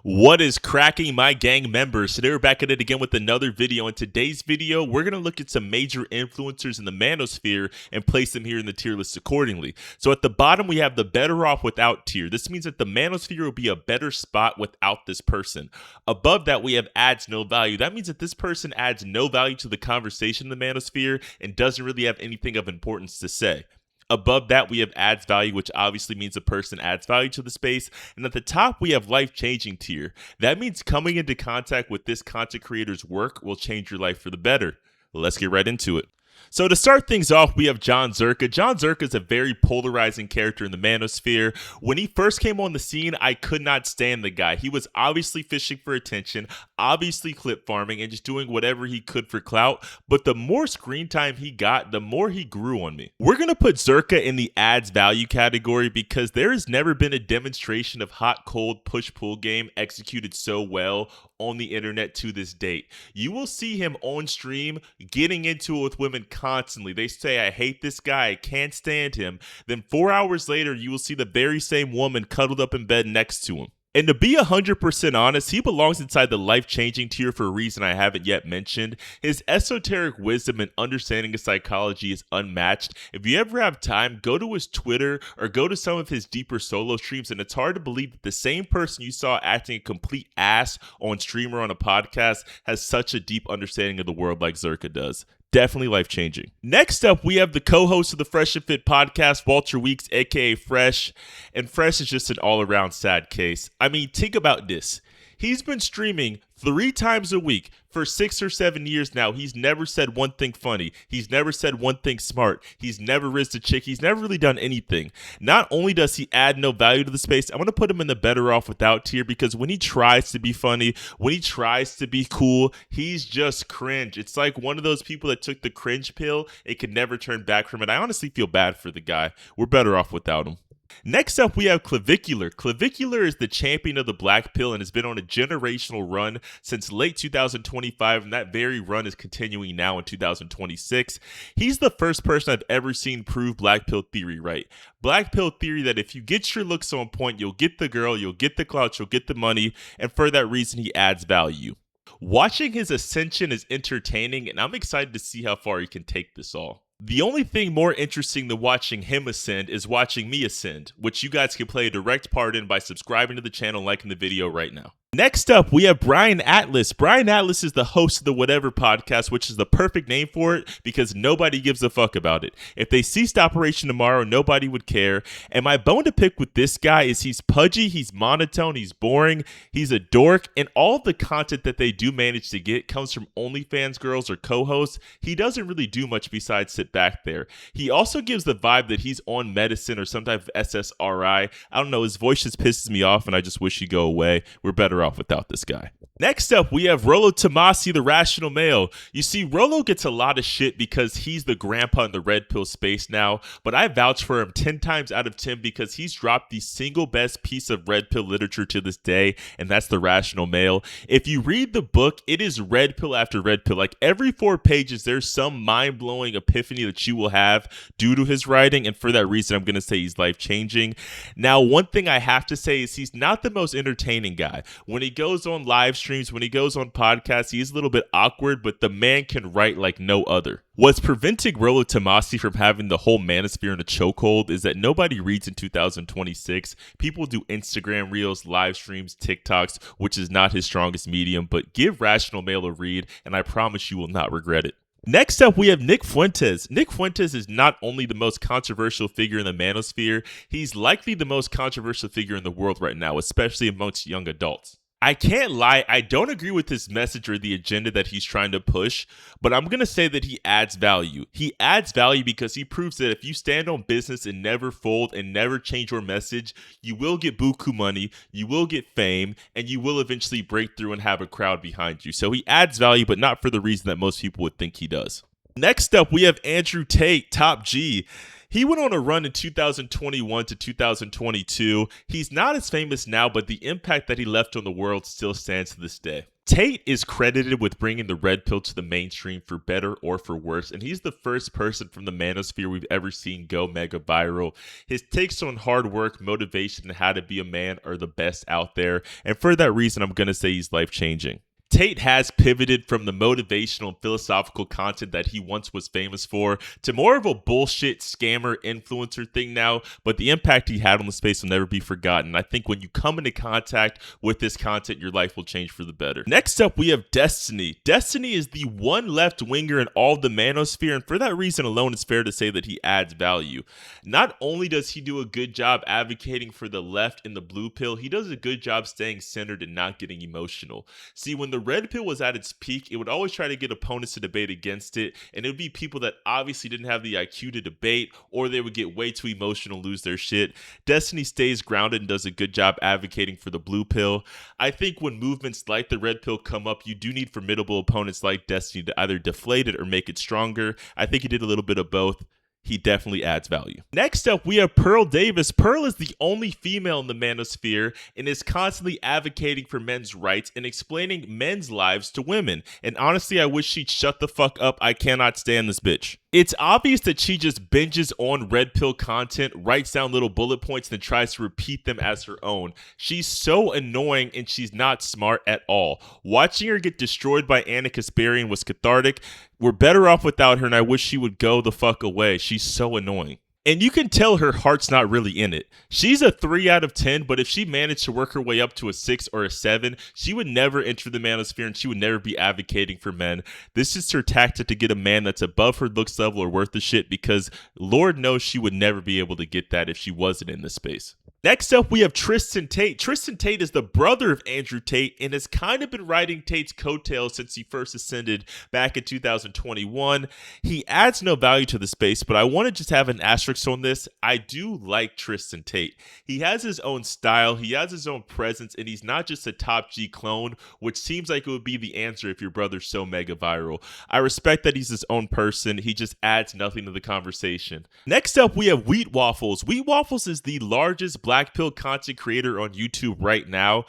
What is cracking, my gang members? Today we're back at it again with another video. In today's video, we're going to look at some major influencers in the Manosphere and place them here in the tier list accordingly. So at the bottom, we have the better off without tier. This means that the Manosphere will be a better spot without this person. Above that, we have adds no value. That means that this person adds no value to the conversation in the Manosphere and doesn't really have anything of importance to say. Above that, we have adds value, which obviously means a person adds value to the space. And at the top, we have life-changing tier. That means coming into contact with this content creator's work will change your life for the better. Let's get right into it. So to start things off, we have John Zirka. John Zirka is a very polarizing character in the Manosphere. When he first came on the scene, I could not stand the guy. He was obviously fishing for attention, obviously clip farming, and just doing whatever he could for clout. But the more screen time he got, the more he grew on me. We're going to put Zirka in the adds value category because there has never been a demonstration of hot, cold, push-pull game executed so well on the internet to this date. You will see him on stream getting into it with women constantly. They say, I hate this guy, I can't stand him. Then 4 hours later, you will see the very same woman cuddled up in bed next to him. And to be 100% honest, he belongs inside the life-changing tier for a reason I haven't yet mentioned. His esoteric wisdom and understanding of psychology is unmatched. If you ever have time, go to his Twitter or go to some of his deeper solo streams, and it's hard to believe that the same person you saw acting a complete ass on stream or on a podcast has such a deep understanding of the world like Zirka does. Definitely life-changing. Next up, we have the co-host of the Fresh and Fit podcast, Walter Weeks, aka Fresh. And Fresh is just an all-around sad case. I mean, think about this. He's been streaming 3 times a week for 6 or 7 years now. He's never said one thing funny. He's never said one thing smart. He's never rizzed a chick. He's never really done anything. Not only does he add no value to the space, I'm going to put him in the better off without tier because when he tries to be funny, when he tries to be cool, he's just cringe. It's like one of those people that took the cringe pill and could never turn back from it. I honestly feel bad for the guy. We're better off without him. Next up, we have Clavicular. Clavicular is the champion of the black pill and has been on a generational run since late 2025, and that very run is continuing now in 2026. He's the first person I've ever seen prove black pill theory right. Black pill theory that if you get your looks on point, you'll get the girl, you'll get the clout, you'll get the money, and for that reason, he adds value. Watching his ascension is entertaining, and I'm excited to see how far he can take this all. The only thing more interesting than watching him ascend is watching me ascend, which you guys can play a direct part in by subscribing to the channel and liking the video right now. Next up, we have Brian Atlas. Brian Atlas is the host of the Whatever podcast, which is the perfect name for it because nobody gives a fuck about it. If they ceased operation tomorrow, nobody would care. And my bone to pick with this guy is he's pudgy, he's monotone, he's boring, he's a dork, and all the content that they do manage to get comes from OnlyFans girls or co-hosts. He doesn't really do much besides sit back there. He also gives the vibe that he's on medicine or some type of SSRI. I don't know, his voice just pisses me off and I just wish he'd go away. We're better off without this guy. Next up, we have Rolo Tamasi, the rational male. You see, Rolo gets a lot of shit because he's the grandpa in the red pill space now, but I vouch for him 10 times out of 10 because he's dropped the single best piece of red pill literature to this day, and that's the rational male. If you read the book, it is red pill after red pill. Like every 4 pages, there's some mind-blowing epiphany that you will have due to his writing, and for that reason, I'm going to say he's life-changing. Now, one thing I have to say is he's not the most entertaining guy. When he goes on live streams, when he goes on podcasts, he is a little bit awkward, but the man can write like no other. What's preventing Rolo Tamasi from having the whole manosphere in a chokehold is that nobody reads in 2026. People do Instagram reels, live streams, TikToks, which is not his strongest medium, but give Rational Male a read, and I promise you will not regret it. Next up, we have Nick Fuentes. Nick Fuentes is not only the most controversial figure in the Manosphere, he's likely the most controversial figure in the world right now, especially amongst young adults. I can't lie, I don't agree with his message or the agenda that he's trying to push, but I'm going to say that he adds value. He adds value because he proves that if you stand on business and never fold and never change your message, you will get buku money, you will get fame, and you will eventually break through and have a crowd behind you. So he adds value, but not for the reason that most people would think he does. Next up, we have Andrew Tate, Top G. He went on a run in 2021 to 2022. He's not as famous now, but the impact that he left on the world still stands to this day. Tate is credited with bringing the red pill to the mainstream for better or for worse, and he's the first person from the Manosphere we've ever seen go mega viral. His takes on hard work, motivation, and how to be a man are the best out there, and for that reason, I'm going to say he's life-changing. Tate has pivoted from the motivational and philosophical content that he once was famous for to more of a bullshit scammer influencer thing now, but the impact he had on the space will never be forgotten. I think when you come into contact with this content, your life will change for the better. Next up, we have Destiny. Destiny is the one left winger in all of the Manosphere, and for that reason alone, it's fair to say that he adds value. Not only does he do a good job advocating for the left in the blue pill, he does a good job staying centered and not getting emotional. See, when the red pill was at its peak, it would always try to get opponents to debate against it, and it would be people that obviously didn't have the IQ to debate, or they would get way too emotional, lose their shit. Destiny stays grounded and does a good job advocating for the blue pill. I think when movements like the red pill come up, you do need formidable opponents like Destiny to either deflate it or make it stronger. I think he did a little bit of both. He definitely adds value. Next up, we have Pearl Davis. Pearl is the only female in the Manosphere and is constantly advocating for men's rights and explaining men's lives to women. And honestly, I wish she'd shut the fuck up. I cannot stand this bitch. It's obvious that she just binges on red pill content, writes down little bullet points, and then tries to repeat them as her own. She's so annoying and she's not smart at all. Watching her get destroyed by Anna Kasparian was cathartic. We're better off without her, and I wish she would go the fuck away. She's so annoying. And you can tell her heart's not really in it. She's a 3 out of 10, but if she managed to work her way up to a 6 or a 7, she would never enter the Manosphere and she would never be advocating for men. This is her tactic to get a man that's above her looks level or worth the shit, because Lord knows she would never be able to get that if she wasn't in this space. Next up, we have Tristan Tate. Tristan Tate is the brother of Andrew Tate and has kind of been riding Tate's coattails since he first ascended back in 2021. He adds no value to the space, but I want to just have an asterisk on this. I do like Tristan Tate. He has his own style, he has his own presence, and he's not just a top G clone, which seems like it would be the answer if your brother's so mega viral. I respect that he's his own person. He just adds nothing to the conversation. Next up, we have Wheat Waffles. Wheat Waffles is the largest black pill content creator on YouTube right now.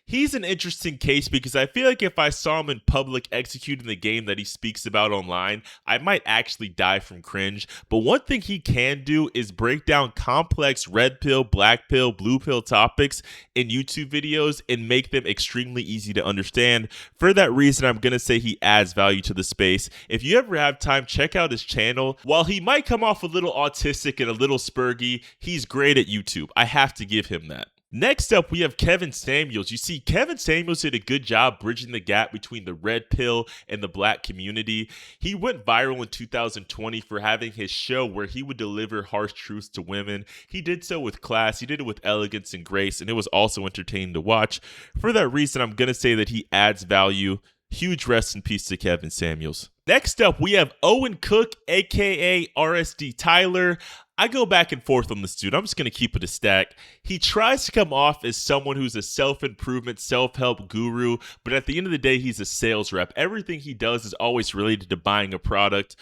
He's an interesting case because I feel like if I saw him in public executing the game that he speaks about online, I might actually die from cringe. But one thing he can do is break down complex red pill, black pill, blue pill topics in YouTube videos and make them extremely easy to understand. For that reason, I'm going to say he adds value to the space. If you ever have time, check out his channel. While he might come off a little autistic and a little spurgy, he's great at YouTube. I have to give him that. Next up, we have Kevin Samuels. You see, Kevin Samuels did a good job bridging the gap between the red pill and the black community. He went viral in 2020 for having his show where he would deliver harsh truths to women. He did so with class, he did it with elegance and grace, and it was also entertaining to watch. For that reason, I'm going to say that he adds value. Huge rest in peace to Kevin Samuels. Next up, we have Owen Cook, aka RSD Tyler. I go back and forth on this dude. I'm just going to keep it a stack. He tries to come off as someone who's a self-improvement, self-help guru, but at the end of the day, he's a sales rep. Everything he does is always related to buying a product.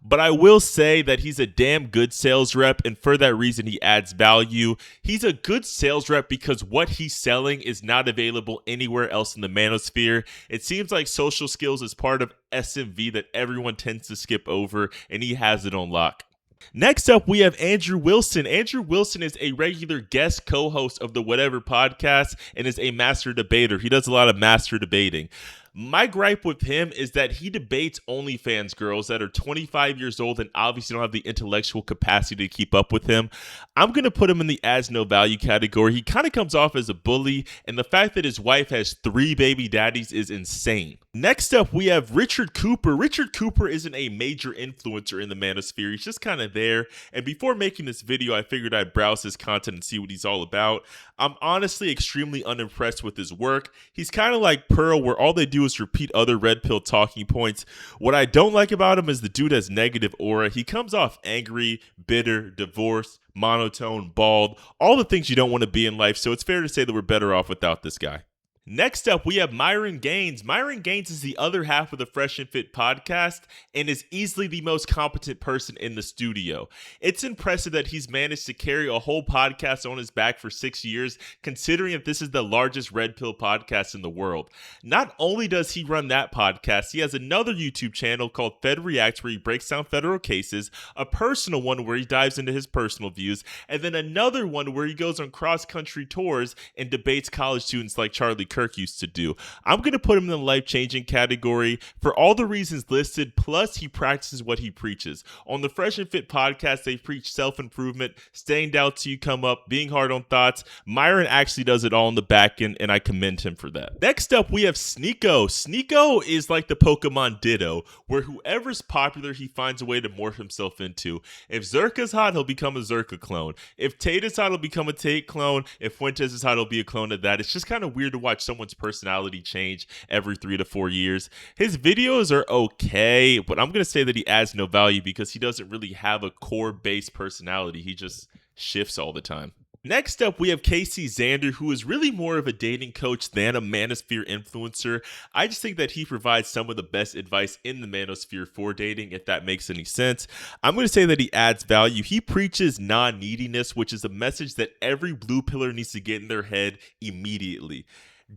But I will say that he's a damn good sales rep, and for that reason, he adds value. He's a good sales rep because what he's selling is not available anywhere else in the Manosphere. It seems like social skills is part of SMV that everyone tends to skip over, and he has it on lock. Next up, we have Andrew Wilson. Andrew Wilson is a regular guest co-host of the Whatever podcast and is a master debater. He does a lot of master debating. My gripe with him is that he debates OnlyFans girls that are 25 years old and obviously don't have the intellectual capacity to keep up with him. I'm going to put him in the adds no value category. He kind of comes off as a bully, and the fact that his wife has 3 baby daddies is insane. Next up, we have Richard Cooper. Richard Cooper isn't a major influencer in the Manosphere. He's just kind of there. And before making this video, I figured I'd browse his content and see what he's all about. I'm honestly extremely unimpressed with his work. He's kind of like Pearl, where all they do is repeat other red pill talking points. What I don't like about him is the dude has negative aura. He comes off angry, bitter, divorced, monotone, bald, all the things you don't want to be in life. So it's fair to say that we're better off without this guy. Next up, we have Myron Gaines. Myron Gaines is the other half of the Fresh and Fit podcast and is easily the most competent person in the studio. It's impressive that he's managed to carry a whole podcast on his back for 6 years, considering that this is the largest red pill podcast in the world. Not only does he run that podcast, he has another YouTube channel called Fed Reacts where he breaks down federal cases, a personal one where he dives into his personal views, and then another one where he goes on cross-country tours and debates college students like Charlie Kirk used to do. I'm going to put him in the life-changing category for all the reasons listed, plus he practices what he preaches. On the Fresh and Fit podcast, they preach self-improvement, staying down till you come up, being hard on thoughts. Myron actually does it all in the back end, and I commend him for that. Next up, we have Sneo. Sneo is like the Pokemon Ditto, where whoever's popular, he finds a way to morph himself into. If Zirka's hot, he'll become a Zirka clone. If Tate is hot, he'll become a Tate clone. If Fuentes is hot, he'll be a clone of that. It's just kind of weird to watch someone's personality change every 3 to 4 years. His videos are okay, but I'm going to say that he adds no value because he doesn't really have a core-based personality. He just shifts all the time. Next up, we have Casey Xander, who is really more of a dating coach than a Manosphere influencer. I just think that he provides some of the best advice in the Manosphere for dating, if that makes any sense. I'm going to say that he adds value. He preaches non-neediness, which is a message that every blue pillar needs to get in their head immediately.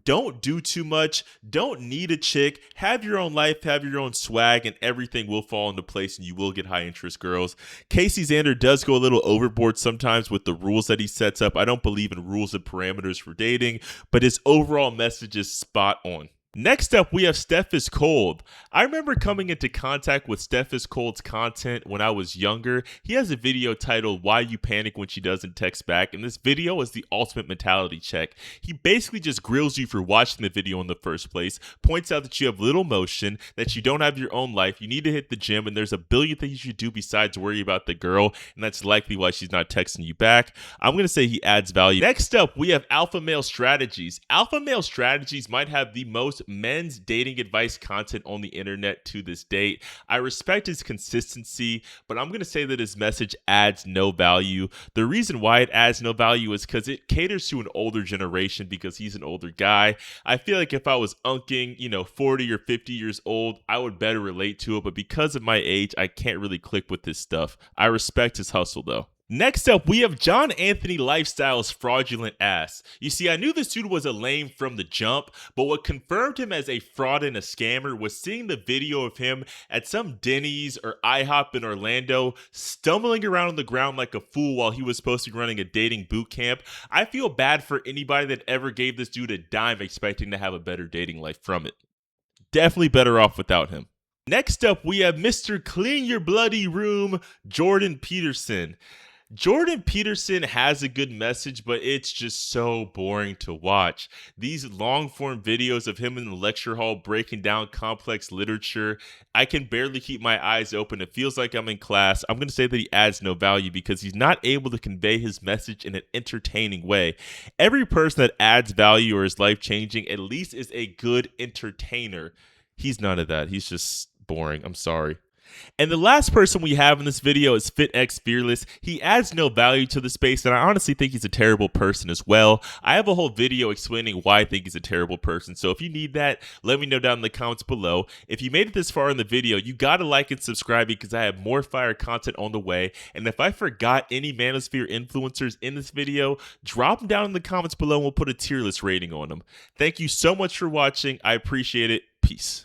Don't do too much. Don't need a chick. Have your own life, have your own swag, and everything will fall into place and you will get high interest girls. Casey Xander does go a little overboard sometimes with the rules that he sets up. I don't believe in rules and parameters for dating, but his overall message is spot on. Next up, we have Steph is Cold. I remember coming into contact with Steph is Cold's content when I was younger. He has a video titled Why You Panic When She Doesn't Text Back, and this video is the ultimate mentality check. He basically just grills you for watching the video in the first place, points out that you have little motion, that you don't have your own life, you need to hit the gym, and there's a billion things you should do besides worry about the girl, and that's likely why she's not texting you back. I'm going to say he adds value. Next up, we have Alpha Male Strategies. Alpha Male Strategies might have the most men's dating advice content on the internet to this date. I respect his consistency, but I'm going to say that his message adds no value. The reason why it adds no value is because it caters to an older generation because he's an older guy. I feel like if I was unking, 40 or 50 years old, I would better relate to it, but because of my age, I can't really click with this stuff. I respect his hustle though. Next up, we have John Anthony Lifestyle's fraudulent ass. You see, I knew this dude was a lame from the jump, but what confirmed him as a fraud and a scammer was seeing the video of him at some Denny's or IHOP in Orlando, stumbling around on the ground like a fool while he was supposed to be running a dating boot camp. I feel bad for anybody that ever gave this dude a dime expecting to have a better dating life from it. Definitely better off without him. Next up, we have Mr. Clean Your Bloody Room, Jordan Peterson. Jordan Peterson has a good message, but it's just so boring to watch. These long-form videos of him in the lecture hall breaking down complex literature, I can barely keep my eyes open. It feels like I'm in class. I'm going to say that he adds no value because he's not able to convey his message in an entertaining way. Every person that adds value or is life-changing at least is a good entertainer. He's none of that. He's just boring. I'm sorry. And the last person we have in this video is FitX Fearless. He adds no value to the space, and I honestly think he's a terrible person as well. I have a whole video explaining why I think he's a terrible person, so if you need that, let me know down in the comments below. If you made it this far in the video, you gotta like and subscribe because I have more fire content on the way. And if I forgot any Manosphere influencers in this video, drop them down in the comments below and we'll put a tier list rating on them. Thank you so much for watching. I appreciate it. Peace.